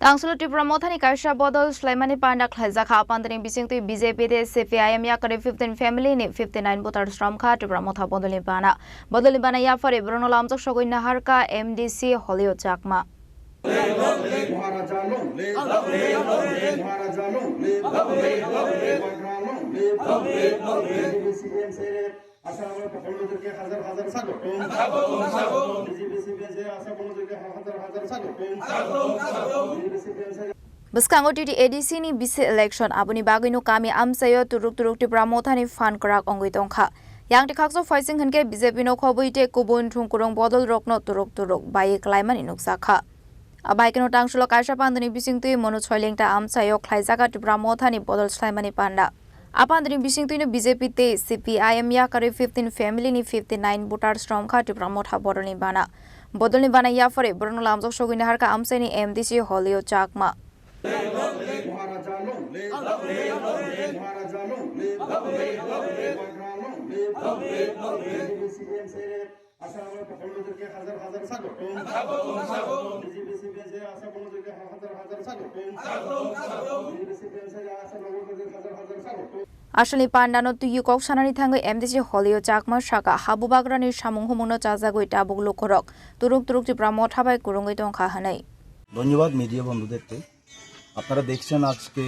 Tangsalo Tipra Mothani Kaisa Bodol Swlaimani Panda Khlaijakha Pandani Bisingtwi BJP tei CPIM Yakarwi 15 family ni 59 voters Romkha Tipra Motha Bodol Bana Yapharwi Bohrokno Lamjak Sogwi Naharkha MDC Holio Chakma Beskango titi ADC ni bisi election abuni bagino kami amsayo turuk Tipra Mothani fan korak ongoi tongkha. Yang tikhakso fighting henke BJP no khobuite kubun thungkurong Bohrokno turuk bai Swlaimani nuksakha. Abai keno Tangsalo Kaisa Pandani Bisingtwi mono choilengta amsayo Khlaijakha Tipra Mothani Bodol Swlaimani Panda. Apandani Bisingtwi no BJP tei CPIM Yakarwi 15 family ni 59 voters Romkha Tipra Motha Bodol Bana Yapharwi Bohrokno Lamjak Sogwi Naharkha amsani MDC Holio Chakma Asli Panda no tuyu kok sanani thangai MDC Holio Chakma Shaka Habu Bagrani Samung Humuno Chazagoi Tabuk Lokorok Turuk Tipra Motha bai Kurungoi Tongkha Hanai ধন্যবাদ media বন্ধুদেরকে আপনারা দেখছেন আজকে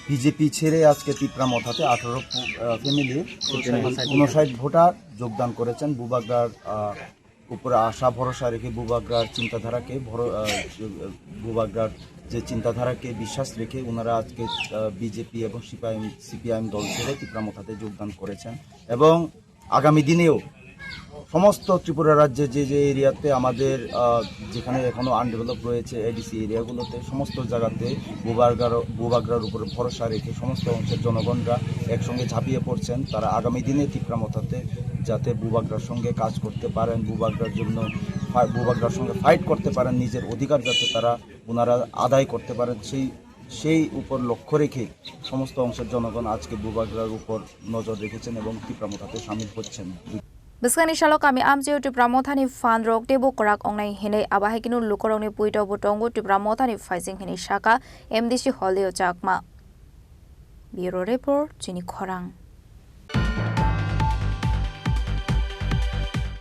BJP ছেড়ে আজকে Tripura মথাতে 18 family 59 voter যোগদান করেছেন বুবাগ্রার উপরে আশা ভরসা রেখে বুবাগ্রার চিন্তাধারাকে বুবাগ্রার যে চিন্তাধারাকে বিশ্বাস রেখে ওনারা আজকে বিজেপি এবং সিপিআইএম দল ছেড়ে ত্রিপুরা মথাতে যোগদান করেছেন এবং আগামী দিনেও সমস্ত ত্রিপুরা রাজ্যে যে এরিয়াতে আমাদের যেখানে এখনো আনডেভেলপ রয়েছে এডিসি এরিয়াগুলোতে সমস্ত জায়গাতে বুবাগ্রার উপরে ভরসা রেখে সমস্ত অংশের জনগণরা একসঙ্গে ঝাঁপিয়ে পড়ছেন তারা আগামী দিনে ত্রিপুরা মথাতে যাতে বুবাগ্রার সঙ্গে কাজ করতে পারেন বুবাগ্রার সঙ্গে ফাইট করতে পারেন নিজের অধিকার যাতে ওনারা আদায় করতে পারেন সেই উপর লক্ষ্য রেখে সমস্ত অংশের জনগণ আজকে বুবাগ্রার উপর নজর রেখেছেন এবং ত্রিপুরা মথাতে সামিল হচ্ছেন Beskani shalok kami amjeu Tipra Mothani fan rok tebo korak ongnai hinai abahekinu lukorongni puito botongo Tipra Mothani fighting hinai shaka MDC Holio Chakma Bureau Report Chini Khorang